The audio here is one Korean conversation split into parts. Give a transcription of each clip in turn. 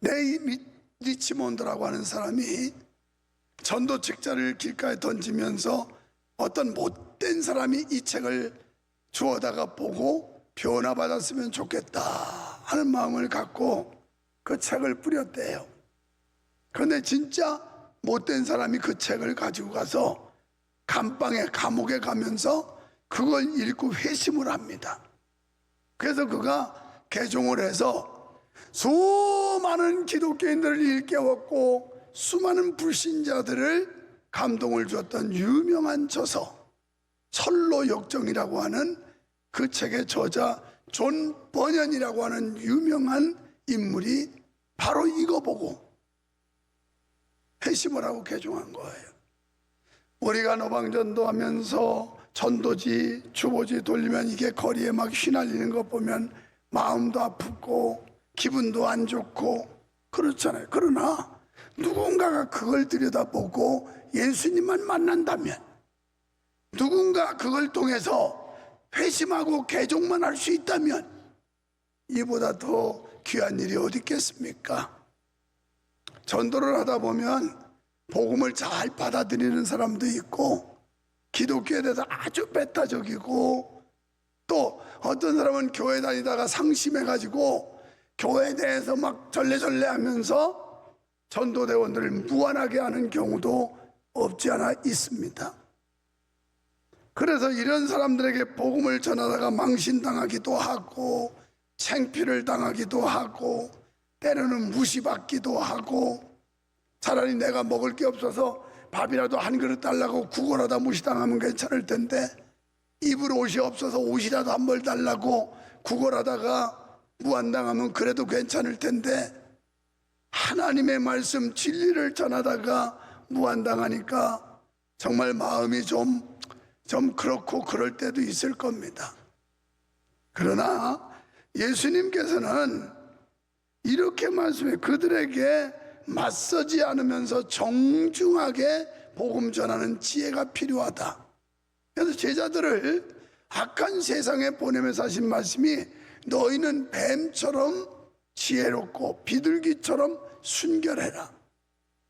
레이 리치몬드라고 하는 사람이 전도 책자를 길가에 던지면서 어떤 못된 사람이 이 책을 주워다가 보고 변화받았으면 좋겠다 하는 마음을 갖고 그 책을 뿌렸대요. 그런데 진짜 못된 사람이 그 책을 가지고 가서 감옥에 가면서 그걸 읽고 회심을 합니다. 그래서 그가 개종을 해서 수많은 기독교인들을 일깨웠고 수많은 불신자들을 감동을 줬던 유명한 저서 철로 역정이라고 하는 그 책의 저자 존 버년이라고 하는 유명한 인물이 바로 이거 보고 회심을 하고 개종한 거예요. 우리가 노방전도 하면서 전도지 주보지 돌리면 이게 거리에 막 휘날리는 거 보면 마음도 아프고 기분도 안 좋고 그렇잖아요. 그러나 누군가가 그걸 들여다보고 예수님만 만난다면, 누군가 그걸 통해서 회심하고 개종만 할 수 있다면 이보다 더 귀한 일이 어디 있겠습니까? 전도를 하다 보면 복음을 잘 받아들이는 사람도 있고 기독교에 대해서 아주 배타적이고, 또 어떤 사람은 교회 다니다가 상심해가지고 교회에 대해서 막 절레절레 하면서 전도대원들을 무안하게 하는 경우도 없지 않아 있습니다. 그래서 이런 사람들에게 복음을 전하다가 망신당하기도 하고 창피를 당하기도 하고 때로는 무시받기도 하고, 차라리 내가 먹을 게 없어서 밥이라도 한 그릇 달라고 구걸하다 무시당하면 괜찮을 텐데, 입을 옷이 없어서 옷이라도 한 벌 달라고 구걸하다가 무안당하면 그래도 괜찮을 텐데, 하나님의 말씀 진리를 전하다가 무안당하니까 정말 마음이 좀 그렇고 그럴 때도 있을 겁니다. 그러나 예수님께서는 이렇게 말씀해 그들에게 맞서지 않으면서 정중하게 복음 전하는 지혜가 필요하다. 그래서 제자들을 악한 세상에 보내면서 하신 말씀이 너희는 뱀처럼 지혜롭고 비둘기처럼 순결해라,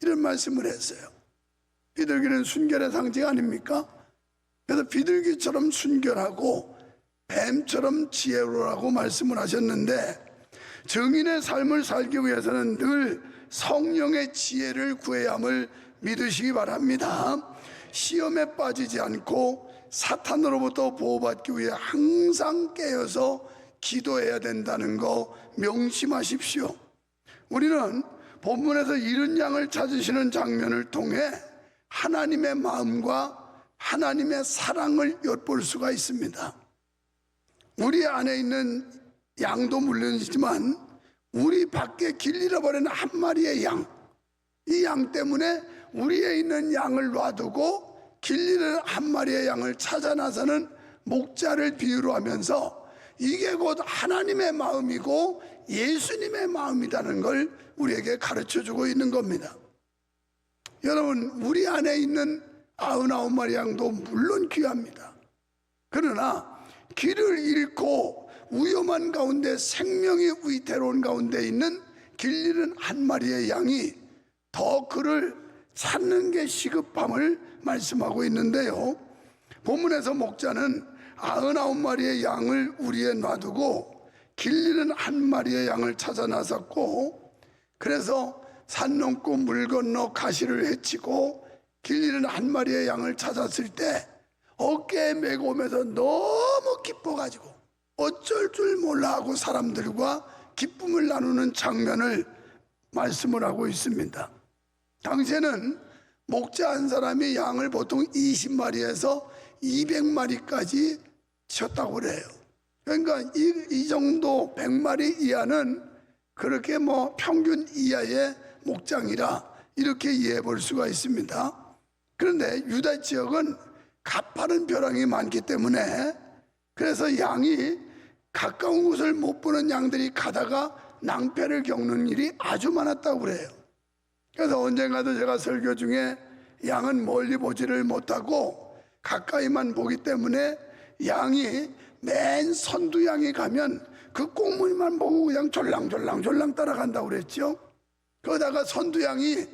이런 말씀을 했어요. 비둘기는 순결의 상징 아닙니까? 그래서 비둘기처럼 순결하고 뱀처럼 지혜로라고 말씀을 하셨는데, 증인의 삶을 살기 위해서는 늘 성령의 지혜를 구해야 함을 믿으시기 바랍니다. 시험에 빠지지 않고 사탄으로부터 보호받기 위해 항상 깨어서 기도해야 된다는 거 명심하십시오. 우리는 본문에서 잃은 양을 찾으시는 장면을 통해 하나님의 마음과 하나님의 사랑을 엿볼 수가 있습니다. 우리 안에 있는 양도 물론이지만 우리 밖에 길 잃어버린 한 마리의 양, 이 양 때문에 우리에 있는 양을 놔두고 길 잃은 한 마리의 양을 찾아 나서는 목자를 비유로 하면서 이게 곧 하나님의 마음이고 예수님의 마음이라는 걸 우리에게 가르쳐주고 있는 겁니다. 여러분, 우리 안에 있는 99마리 양도 물론 귀합니다. 그러나 길을 잃고 위험한 가운데, 생명이 위태로운 가운데 있는 길 잃은 한 마리의 양이 더 그를 찾는 게 시급함을 말씀하고 있는데요, 본문에서 목자는 99마리의 양을 우리에 놔두고 길 잃은 한 마리의 양을 찾아 나섰고, 그래서 산 넘고 물 건너 가시를 헤치고 길 잃은 한 마리의 양을 찾았을 때 어깨에 메고 오면서 너무 기뻐가지고 어쩔 줄 몰라 하고 사람들과 기쁨을 나누는 장면을 말씀을 하고 있습니다. 당시에는 목자 한 사람이 양을 보통 20마리에서 200마리까지 쳤다고 그래요. 그러니까 이 정도 100마리 이하는 그렇게 평균 이하의 목장이라 이렇게 이해해 볼 수가 있습니다. 그런데 유다 지역은 가파른 벼랑이 많기 때문에 그래서 양이 가까운 곳을 못 보는 양들이 가다가 낭패를 겪는 일이 아주 많았다고 그래요. 그래서 언젠가도 제가 설교 중에 양은 멀리 보지를 못하고 가까이만 보기 때문에 양이 맨 선두양이 가면 그 꽁무니만 보고 그냥 졸랑졸랑 따라간다고 그랬죠. 거기다가 선두양이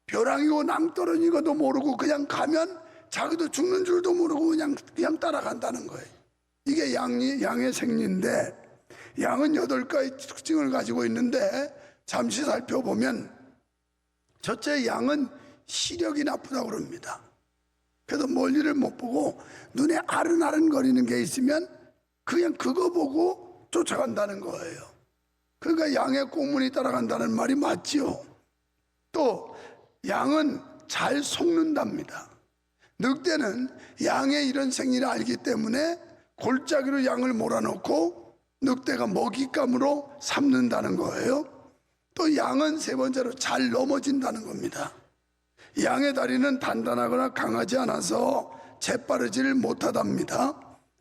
벼랑이고 낭떠러지고도 모르고 그냥 가면 자기도 죽는 줄도 모르고 그냥 따라간다는 거예요. 이게 양의 생리인데, 양은 8가지 특징을 가지고 있는데 잠시 살펴보면, 첫째, 양은 시력이 나쁘다고 그럽니다. 그래서 멀리를 못 보고 눈에 아른아른거리는 게 있으면 그냥 그거 보고 쫓아간다는 거예요. 그러니까 양의 꽁무니 따라간다는 말이 맞지요. 또 양은 잘 속는답니다. 늑대는 양의 이런 생리를 알기 때문에 골짜기로 양을 몰아넣고 늑대가 먹잇감으로 삼는다는 거예요. 또 양은 세 번째로 잘 넘어진다는 겁니다. 양의 다리는 단단하거나 강하지 않아서 재빠르지를 못하답니다.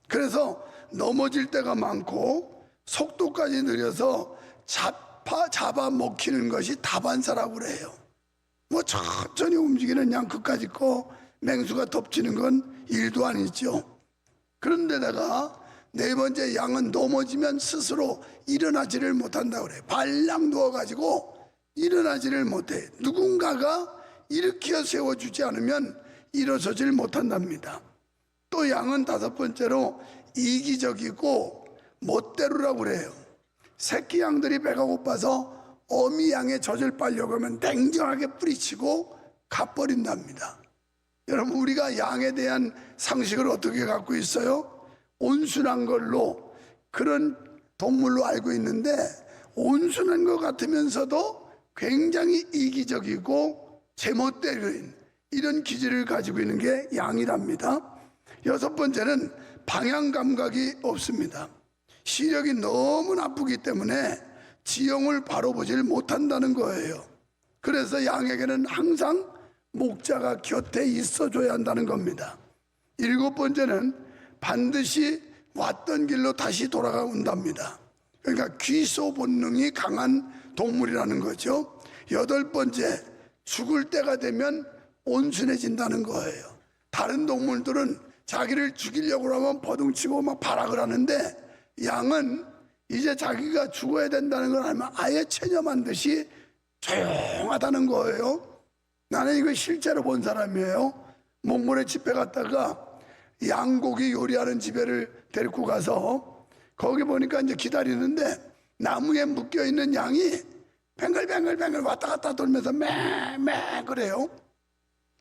그래서 넘어질 때가 많고 속도까지 느려서 잡아먹히는 것이 다반사라고 그래요. 뭐 천천히 움직이는 양 그까짓 거 맹수가 덮치는 건 일도 아니죠. 그런데다가 네 번째, 양은 넘어지면 스스로 일어나지를 못한다고 그래요. 발랑 누워가지고 일어나지를 못해. 누군가가 일으켜 세워주지 않으면 일어서질 못한답니다. 또 양은 다섯 번째로 이기적이고 멋대로라고 그래요. 새끼 양들이 배가 고파서 어미 양의 젖을 빨려고 하면 냉정하게 뿌리치고 가버린답니다. 여러분, 우리가 양에 대한 상식을 어떻게 갖고 있어요? 온순한 걸로, 그런 동물로 알고 있는데, 온순한 것 같으면서도 굉장히 이기적이고 제멋대로인 이런 기질을 가지고 있는 게 양이랍니다. 여섯 번째는 방향 감각이 없습니다. 시력이 너무 나쁘기 때문에 지형을 바로 보질 못한다는 거예요. 그래서 양에게는 항상 목자가 곁에 있어줘야 한다는 겁니다. 일곱 번째는 반드시 왔던 길로 다시 돌아온답니다. 그러니까 귀소 본능이 강한 동물이라는 거죠. 여덟 번째, 죽을 때가 되면 온순해진다는 거예요. 다른 동물들은 자기를 죽이려고 하면 버둥치고 막 발악을 하는데, 양은 이제 자기가 죽어야 된다는 걸 알면 아예 체념한 듯이 조용하다는 거예요. 나는 이거 실제로 본 사람이에요. 몽골에 집회 갔다가 양고기 요리하는 집에를 데리고 가서 거기 보니까 이제 기다리는데 나무에 묶여있는 양이 뱅글뱅글뱅글 왔다 갔다 돌면서 매 그래요.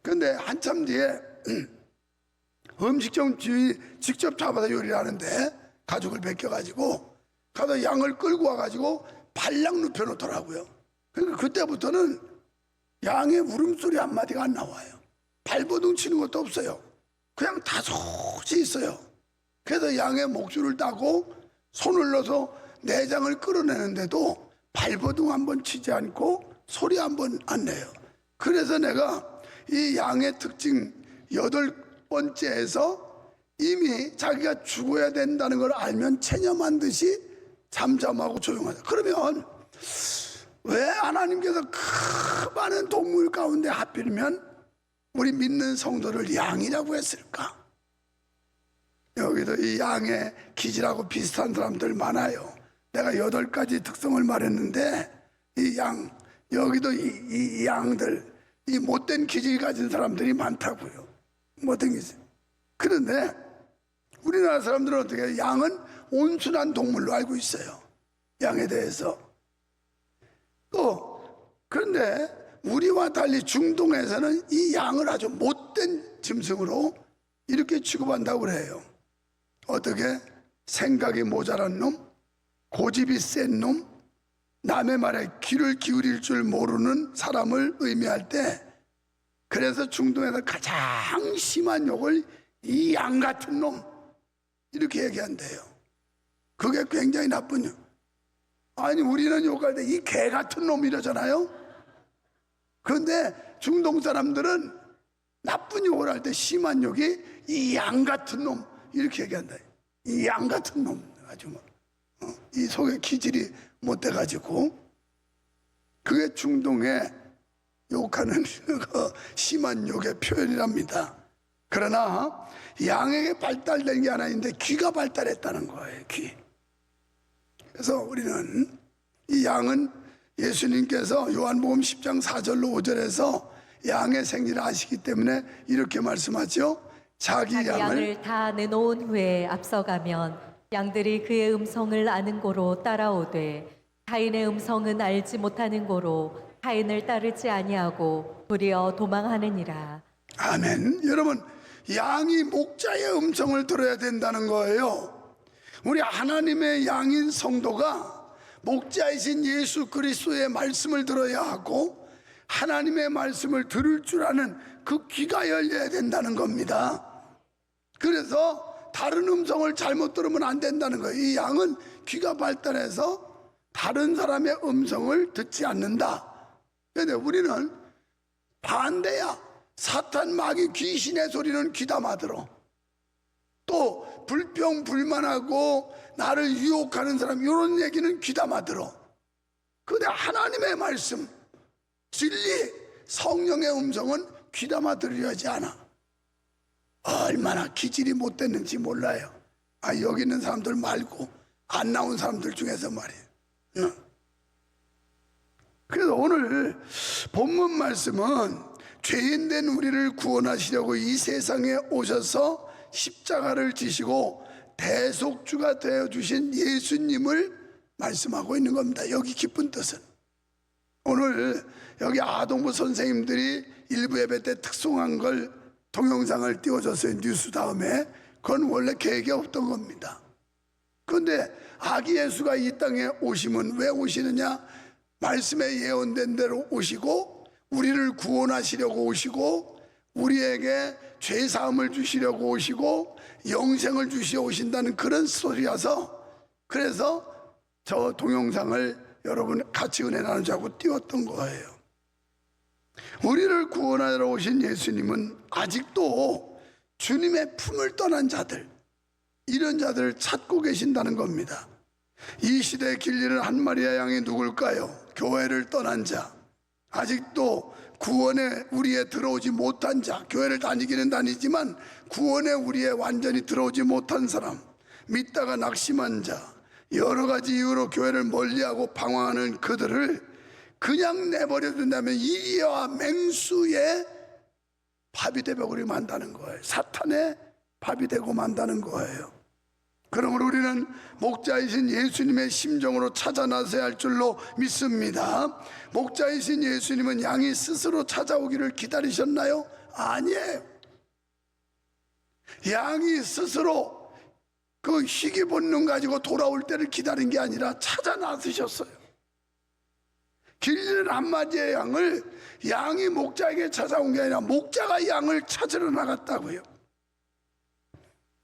근데 한참 뒤에 음식점 주인이 직접 잡아서 요리를 하는데 가죽을 벗겨가지고 가서 양을 끌고 와가지고 발랑 눕혀놓더라고요. 그러니까 그때부터는 양의 울음소리 한마디가 안 나와요. 발버둥 치는 것도 없어요. 그냥 다소시 있어요. 그래서 양의 목줄을 따고 손을 넣어서 내장을 끌어내는데도 발버둥 한번 치지 않고 소리 한번 안 내요. 그래서 내가 이 양의 특징 여덟 번째에서 이미 자기가 죽어야 된다는 걸 알면 체념한 듯이 잠잠하고 조용하다. 그러면 왜 하나님께서 그 많은 동물 가운데 하필이면 우리 믿는 성도를 양이라고 했을까? 여기도 이 양의 기질하고 비슷한 사람들 많아요. 내가 8가지 특성을 말했는데 이 양, 여기도 이 양들, 이 못된 기질 가진 사람들이 많다고요. 못된 기질. 그런데 우리나라 사람들은 어떻게 해요? 양은 온순한 동물로 알고 있어요. 양에 대해서. 그런데 우리와 달리 중동에서는 이 양을 아주 못된 짐승으로 이렇게 취급한다고 그래요. 어떻게? 생각이 모자란 놈, 고집이 센 놈, 남의 말에 귀를 기울일 줄 모르는 사람을 의미할 때, 그래서 중동에서 가장 심한 욕을 이 양 같은 놈 이렇게 얘기한대요. 그게 굉장히 나쁜 욕. 아니, 우리는 욕할 때 이 개 같은 놈 이러잖아요. 그런데 중동 사람들은 나쁜 욕을 할 때 심한 욕이 이 양 같은 놈 이렇게 얘기한다. 이 양 같은 놈 아주 뭐, 이 속에 기질이 못 돼가지고, 그게 중동에 욕하는 그 심한 욕의 표현이랍니다. 그러나 양에게 발달된 게 하나 있는데 귀가 발달했다는 거예요. 귀. 그래서 우리는 이 양은 예수님께서 요한복음 10장 4절로 5절에서 양의 생리를 아시기 때문에 이렇게 말씀하죠. 자기 자기 양을 양을 다 내놓은 후에 앞서가면 양들이 그의 음성을 아는 고로 따라오되 타인의 음성은 알지 못하는 고로 타인을 따르지 아니하고 도리어 도망하느니라. 아멘. 여러분, 양이 목자의 음성을 들어야 된다는 거예요. 우리 하나님의 양인 성도가 목자이신 예수 그리스도의 말씀을 들어야 하고 하나님의 말씀을 들을 줄 아는 그 귀가 열려야 된다는 겁니다. 그래서 다른 음성을 잘못 들으면 안 된다는 거예요. 이 양은 귀가 발달해서 다른 사람의 음성을 듣지 않는다. 그런데 우리는 반대야. 사탄 마귀 귀신의 소리는 귀담아 들어. 또 불평불만하고 나를 유혹하는 사람 이런 얘기는 귀담아 들어. 그런데 하나님의 말씀, 진리, 성령의 음성은 귀담아 들으려 하지 않아. 얼마나 기질이 못됐는지 몰라요. 여기 있는 사람들 말고 안 나온 사람들 중에서 말이에요. 그래서 오늘 본문 말씀은 죄인된 우리를 구원하시려고 이 세상에 오셔서 십자가를 지시고 대속주가 되어주신 예수님을 말씀하고 있는 겁니다. 여기 깊은 뜻은 오늘 여기 아동부 선생님들이 일부 예배 때 특송한 걸 동영상을 띄워줬어요. 뉴스 다음에. 그건 원래 계획이 없던 겁니다. 그런데 아기 예수가 이 땅에 오시면 왜 오시느냐? 말씀에 예언된 대로 오시고 우리를 구원하시려고 오시고 우리에게 죄사함을 주시려고 오시고 영생을 주시려 오신다는 그런 소리라서, 그래서 저 동영상을 여러분 같이 은혜 나누자고 띄웠던 거예요. 우리를 구원하러 오신 예수님은 아직도 주님의 품을 떠난 자들, 이런 자들을 찾고 계신다는 겁니다. 이 시대에 길리는 한 마리의 양이 누굴까요? 교회를 떠난 자, 아직도 구원의 우리에 들어오지 못한 자, 교회를 다니기는 다니지만 구원의 우리에 완전히 들어오지 못한 사람, 믿다가 낙심한 자, 여러 가지 이유로 교회를 멀리하고 방황하는 그들을 그냥 내버려 둔다면 이와 맹수의 밥이 되버리고 만다는 거예요. 사탄의 밥이 되고 만다는 거예요. 그러므로 우리는 목자이신 예수님의 심정으로 찾아 나서야 할 줄로 믿습니다. 목자이신 예수님은 양이 스스로 찾아오기를 기다리셨나요? 아니에요. 양이 스스로 그 희귀 본능 가지고 돌아올 때를 기다린 게 아니라 찾아 나서셨어요. 길리는 한 마리의 양을 양이 목자에게 찾아온 게 아니라 목자가 양을 찾으러 나갔다고요.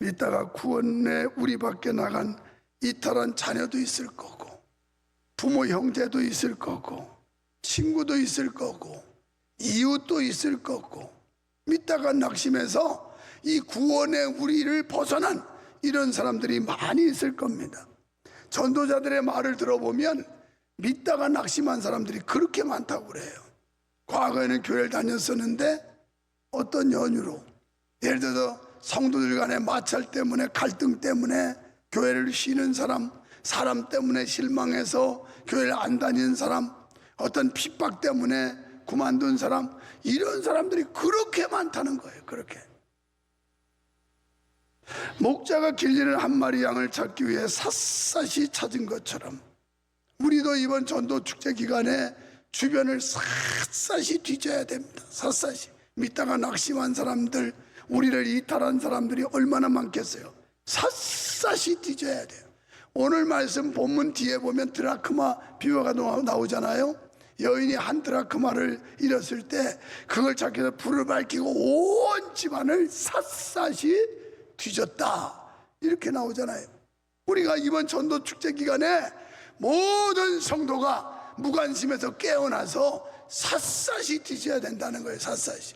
이따가 구원에 우리 밖에 나간 이탈한 자녀도 있을 거고 부모 형제도 있을 거고 친구도 있을 거고 이웃도 있을 거고 믿다가 낙심해서 이 구원에 우리를 벗어난 이런 사람들이 많이 있을 겁니다. 전도자들의 말을 들어보면 믿다가 낙심한 사람들이 그렇게 많다고 그래요. 과거에는 교회를 다녔었는데 어떤 연유로, 예를 들어서 성도들 간의 마찰 때문에, 갈등 때문에 교회를 쉬는 사람, 사람 때문에 실망해서 교회를 안 다니는 사람, 어떤 핍박 때문에 그만둔 사람, 이런 사람들이 그렇게 많다는 거예요. 그렇게 목자가 길리는 한 마리 양을 찾기 위해 샅샅이 찾은 것처럼 우리도 이번 전도 축제 기간에 주변을 샅샅이 뒤져야 됩니다. 샅샅이. 믿다가 낙심한 사람들, 우리를 이탈한 사람들이 얼마나 많겠어요. 샅샅이 뒤져야 돼요. 오늘 말씀 본문 뒤에 보면 드라크마 비유가 나오잖아요. 여인이 한 드라크마를 잃었을 때 그걸 찾기 위해서 불을 밝히고 온 집안을 샅샅이 뒤졌다, 이렇게 나오잖아요. 우리가 이번 전도 축제 기간에 모든 성도가 무관심에서 깨어나서 샅샅이 뒤져야 된다는 거예요. 샅샅이.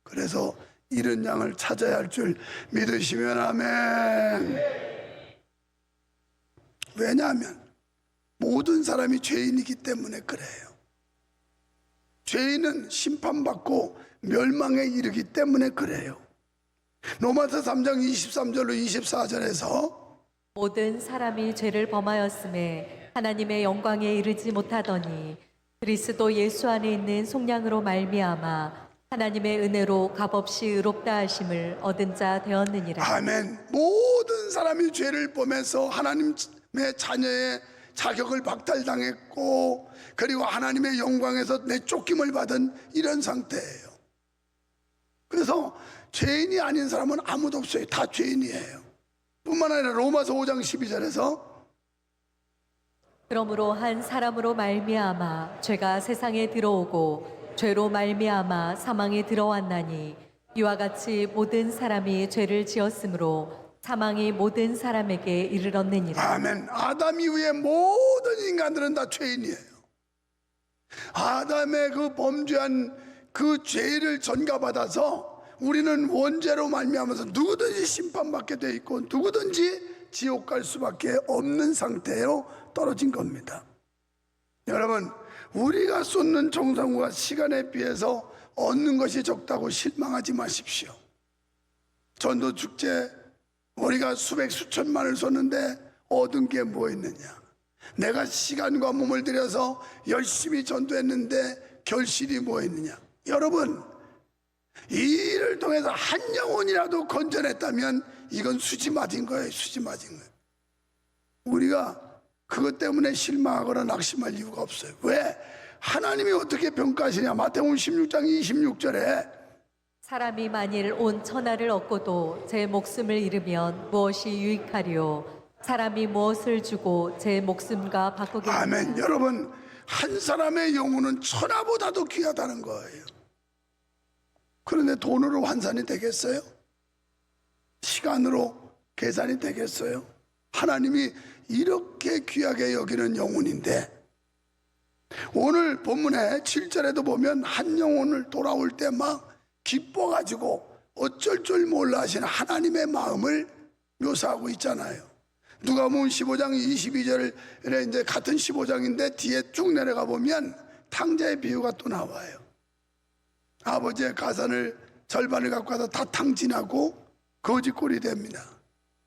그래서 이런 양을 찾아야 할 줄 믿으시면 아멘. 왜냐하면 모든 사람이 죄인이기 때문에 그래요. 죄인은 심판받고 멸망에 이르기 때문에 그래요. 로마서 3장 23절로 24절에서 모든 사람이 죄를 범하였음에 하나님의 영광에 이르지 못하더니 그리스도 예수 안에 있는 속량으로 말미암아 하나님의 은혜로 값없이 의롭다 하심을 얻은 자 되었느니라. 아멘. 모든 사람이 죄를 범해서 하나님의 자녀의 자격을 박탈당했고, 그리고 하나님의 영광에서 내쫓김을 받은 이런 상태예요. 그래서 죄인이 아닌 사람은 아무도 없어요. 다 죄인이에요. 뿐만 아니라 로마서 5장 12절에서 그러므로 한 사람으로 말미암아 죄가 세상에 들어오고 죄로 말미암아 사망에 들어왔나니 이와 같이 모든 사람이 죄를 지었으므로 사망이 모든 사람에게 이르렀느니라. 아멘. 아담 이후에 모든 인간들은 다 죄인이에요. 아담의 그 범죄한 그 죄를 전가받아서 우리는 원죄로 말미암아서 누구든지 심판받게 돼 있고 누구든지 지옥 갈 수밖에 없는 상태로 떨어진 겁니다. 여러분, 우리가 쏟는 정성과 시간에 비해서 얻는 것이 적다고 실망하지 마십시오. 전도 축제 우리가 수백 수천만을 쏟는데 얻은 게 뭐 있느냐? 내가 시간과 몸을 들여서 열심히 전도했는데 결실이 뭐 있느냐? 여러분, 이 일을 통해서 한 영혼이라도 건져냈다면 이건 수지 맞은 거예요. 수지 맞은 거예요. 우리가 그것 때문에 실망하거나 낙심할 이유가 없어요. 왜? 하나님이 어떻게 평가하시냐? 마태복음 16장 26절에 사람이 만일 온 천하를 얻고도 제 목숨을 잃으면 무엇이 유익하리요? 사람이 무엇을 주고 제 목숨과 바꾸겠느냐? 아멘. 여러분, 한 사람의 영혼은 천하보다도 귀하다는 거예요. 그런데 돈으로 환산이 되겠어요? 시간으로 계산이 되겠어요? 하나님이 이렇게 귀하게 여기는 영혼인데, 오늘 본문에 7절에도 보면 한 영혼을 돌아올 때 막 기뻐가지고 어쩔 줄 몰라 하시는 하나님의 마음을 묘사하고 있잖아요. 누가복음 15장 22절에 이제 같은 15장인데 뒤에 쭉 내려가 보면 탕자의 비유가 또 나와요. 아버지의 가산을 절반을 갖고 가서 다 탕진하고 거지꼴이 됩니다.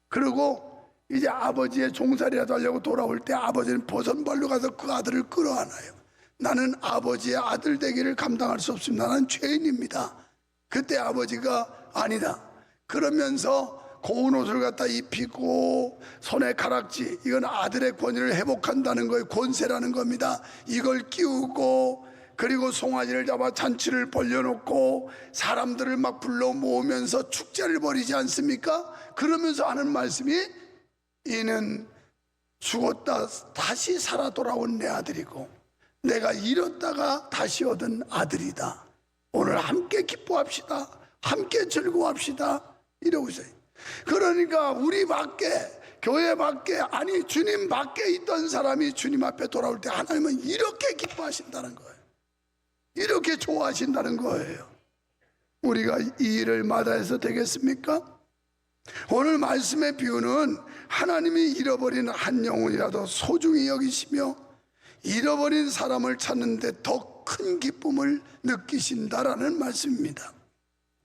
그리고 이제 아버지의 종살이라도 하려고 돌아올 때 아버지는 보선발로 가서 그 아들을 끌어안아요. 나는 아버지의 아들 되기를 감당할 수 없습니다. 나는 죄인입니다. 그때 아버지가 아니다. 그러면서 고운 옷을 갖다 입히고 손에 가락지, 이건 아들의 권위를 회복한다는 거예요. 권세라는 겁니다. 이걸 끼우고, 그리고 송아지를 잡아 잔치를 벌려놓고 사람들을 막 불러 모으면서 축제를 벌이지 않습니까? 그러면서 하는 말씀이 이는 죽었다 다시 살아 돌아온 내 아들이고 내가 잃었다가 다시 얻은 아들이다. 오늘 함께 기뻐합시다. 함께 즐거워합시다. 이러고 있어요. 그러니까 우리 밖에, 교회 밖에, 아니 주님 밖에 있던 사람이 주님 앞에 돌아올 때 하나님은 이렇게 기뻐하신다는 거예요. 이렇게 좋아하신다는 거예요. 우리가 이 일을 마다해서 되겠습니까? 오늘 말씀의 비유는 하나님이 잃어버린 한 영혼이라도 소중히 여기시며 잃어버린 사람을 찾는데 더 큰 기쁨을 느끼신다라는 말씀입니다.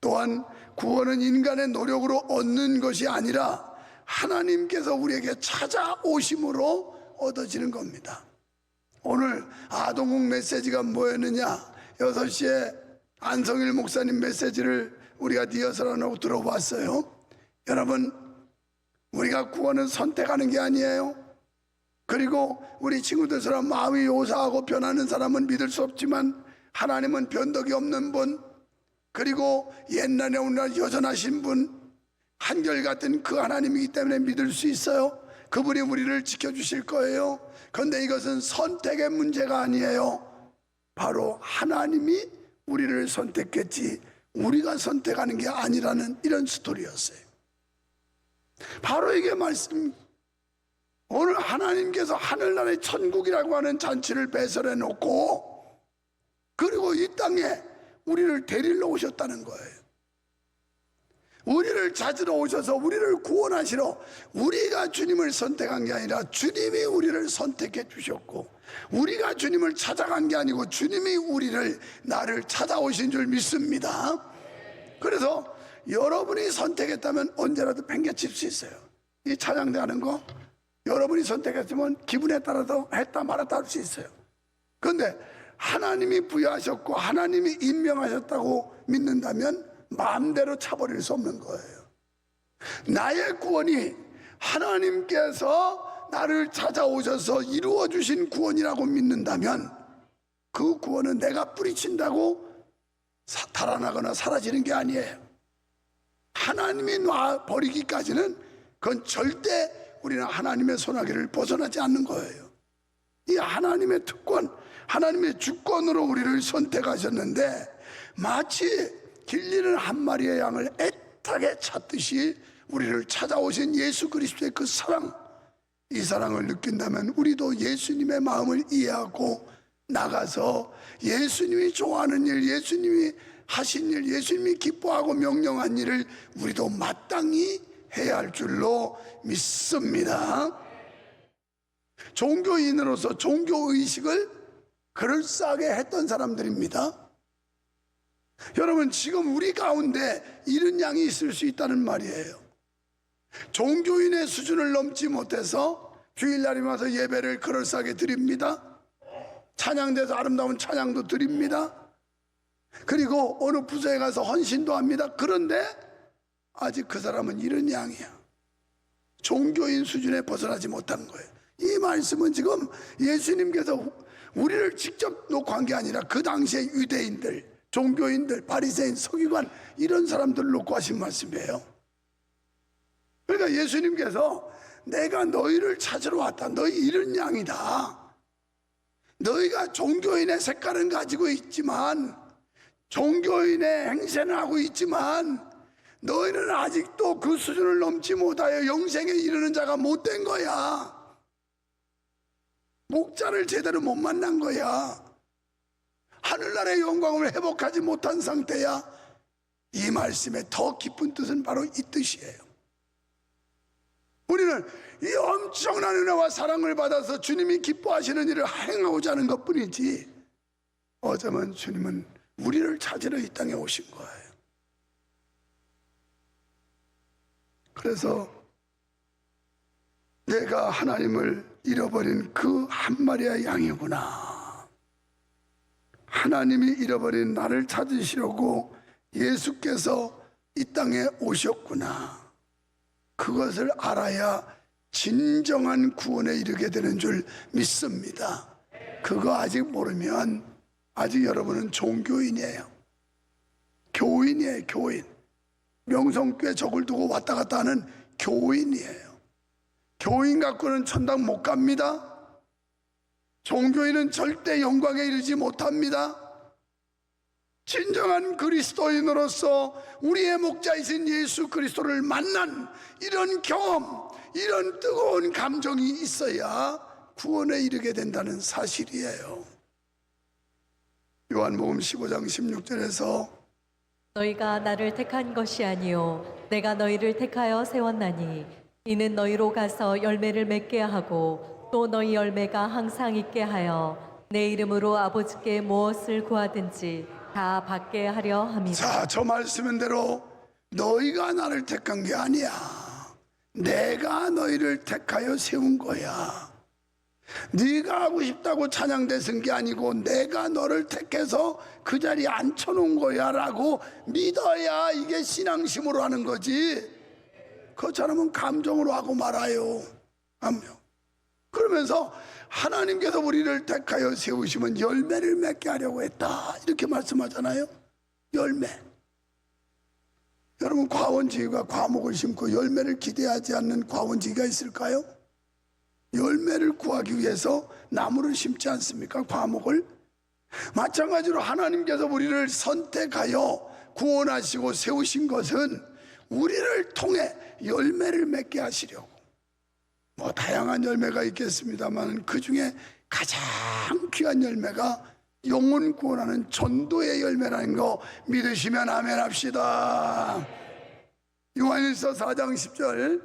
또한 구원은 인간의 노력으로 얻는 것이 아니라 하나님께서 우리에게 찾아오심으로 얻어지는 겁니다. 오늘 아동국 메시지가 뭐였느냐? 6시에 안성일 목사님 메시지를 우리가 리허설하고 들어봤어요. 여러분, 우리가 구원은 선택하는 게 아니에요. 그리고 우리 친구들처럼 마음이 요사하고 변하는 사람은 믿을 수 없지만 하나님은 변덕이 없는 분, 그리고 옛날에 오늘날 여전하신 분, 한결같은 그 하나님이기 때문에 믿을 수 있어요. 그분이 우리를 지켜주실 거예요. 그런데 이것은 선택의 문제가 아니에요. 바로 하나님이 우리를 선택했지 우리가 선택하는 게 아니라는 이런 스토리였어요. 바로 이게 말씀. 오늘 하나님께서 하늘나라의 천국이라고 하는 잔치를 배설해 놓고 그리고 이 땅에 우리를 데리러 오셨다는 거예요. 우리를 찾으러 오셔서 우리를 구원하시러, 우리가 주님을 선택한 게 아니라 주님이 우리를 선택해 주셨고, 우리가 주님을 찾아간 게 아니고 주님이 나를 찾아오신 줄 믿습니다. 그래서 여러분이 선택했다면 언제라도 팽개칠 수 있어요. 이 찬양대 하는 거 여러분이 선택했으면 기분에 따라서 했다 말았다 할 수 있어요. 그런데 하나님이 부여하셨고 하나님이 임명하셨다고 믿는다면 마음대로 차버릴 수 없는 거예요. 나의 구원이 하나님께서 나를 찾아오셔서 이루어 주신 구원이라고 믿는다면 그 구원은 내가 뿌리친다고 달아나거나 사라지는 게 아니에요. 하나님이 놔버리기까지는 그건 절대 우리는 하나님의 손아귀를 벗어나지 않는 거예요. 이 하나님의 특권, 하나님의 주권으로 우리를 선택하셨는데 마치 길리는 한 마리의 양을 애타게 찾듯이 우리를 찾아오신 예수 그리스도의 그 사랑, 이 사랑을 느낀다면 우리도 예수님의 마음을 이해하고 나가서 예수님이 좋아하는 일, 예수님이 하신 일, 예수님이 기뻐하고 명령한 일을 우리도 마땅히 해야 할 줄로 믿습니다. 종교인으로서 종교의식을 그럴싸하게 했던 사람들입니다. 여러분, 지금 우리 가운데 이런 양이 있을 수 있다는 말이에요. 종교인의 수준을 넘지 못해서 주일날이 와서 예배를 그럴싸하게 드립니다. 찬양대에서 아름다운 찬양도 드립니다. 그리고 어느 부서에 가서 헌신도 합니다. 그런데 아직 그 사람은 이런 양이야. 종교인 수준에 벗어나지 못하는 거예요. 이 말씀은 지금 예수님께서 우리를 직접 놓고 한 게 아니라 그 당시에 유대인들, 종교인들, 바리새인, 서기관 이런 사람들을 놓고 하신 말씀이에요. 그러니까 예수님께서 내가 너희를 찾으러 왔다. 너희 이런 양이다. 너희가 종교인의 색깔은 가지고 있지만, 종교인의 행세는 하고 있지만 너희는 아직도 그 수준을 넘지 못하여 영생에 이르는 자가 못된 거야. 목자를 제대로 못 만난 거야. 하늘나라의 영광을 회복하지 못한 상태야. 이 말씀의 더 깊은 뜻은 바로 이 뜻이에요. 우리는 이 엄청난 은혜와 사랑을 받아서 주님이 기뻐하시는 일을 행하고자 하는 것뿐이지, 어쩌면 주님은 우리를 찾으러 이 땅에 오신 거예요. 그래서 내가 하나님을 잃어버린 그 한 마리의 양이구나. 하나님이 잃어버린 나를 찾으시려고 예수께서 이 땅에 오셨구나. 그것을 알아야 진정한 구원에 이르게 되는 줄 믿습니다. 그거 아직 모르면 아직 여러분은 종교인이에요. 교인이에요. 교인. 명성교회 적을 두고 왔다 갔다 하는 교인이에요. 교인 갖고는 천당 못 갑니다. 종교인은 절대 영광에 이르지 못합니다. 진정한 그리스도인으로서 우리의 목자이신 예수 그리스도를 만난 이런 경험, 이런 뜨거운 감정이 있어야 구원에 이르게 된다는 사실이에요. 요한복음 15장 16절에서 너희가 나를 택한 것이 아니요 내가 너희를 택하여 세웠나니 이는 너희로 가서 열매를 맺게 하고 또 너희 열매가 항상 있게 하여 내 이름으로 아버지께 무엇을 구하든지 다 받게 하려 함이라. 자, 저 말씀대로 너희가 나를 택한 게 아니야. 내가 너희를 택하여 세운 거야. 네가 하고 싶다고 찬양대 쓴 게 아니고 내가 너를 택해서 그 자리에 앉혀놓은 거야 라고 믿어야 이게 신앙심으로 하는 거지. 그처럼은 감정으로 하고 말아요. 그러면서 하나님께서 우리를 택하여 세우시면 열매를 맺게 하려고 했다 이렇게 말씀하잖아요. 열매. 여러분, 과원지기가 과목을 심고 열매를 기대하지 않는 과원지기가 있을까요? 열매를 구하기 위해서 나무를 심지 않습니까? 과목을. 마찬가지로 하나님께서 우리를 선택하여 구원하시고 세우신 것은 우리를 통해 열매를 맺게 하시려고. 뭐 다양한 열매가 있겠습니다만 그 중에 가장 귀한 열매가 영혼 구원하는 전도의 열매라는 거 믿으시면 아멘 합시다. 요한일서 4장 10절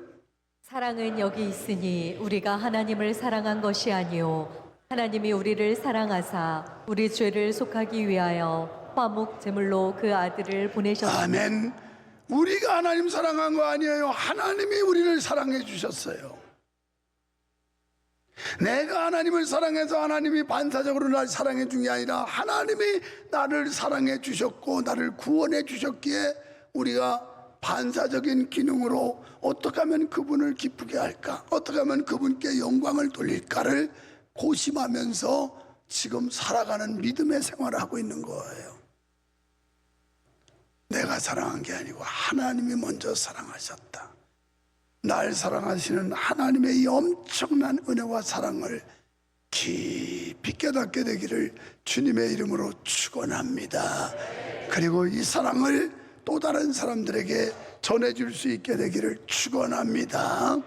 사랑은 여기 있으니 우리가 하나님을 사랑한 것이 아니요 하나님이 우리를 사랑하사 우리 죄를 속하기 위하여 화목 제물로 그 아들을 보내셨습니다. 아멘. 우리가 하나님 사랑한 거 아니에요. 하나님이 우리를 사랑해 주셨어요. 내가 하나님을 사랑해서 하나님이 반사적으로 날 사랑해 준 게 아니라 하나님이 나를 사랑해 주셨고 나를 구원해 주셨기에 우리가 반사적인 기능으로 어떻게 하면 그분을 기쁘게 할까, 어떻게 하면 그분께 영광을 돌릴까를 고심하면서 지금 살아가는 믿음의 생활을 하고 있는 거예요. 내가 사랑한 게 아니고 하나님이 먼저 사랑하셨다. 날 사랑하시는 하나님의 이 엄청난 은혜와 사랑을 깊이 깨닫게 되기를 주님의 이름으로 축원합니다. 그리고 이 사랑을 또 다른 사람들에게 전해줄 수 있게 되기를 축원합니다.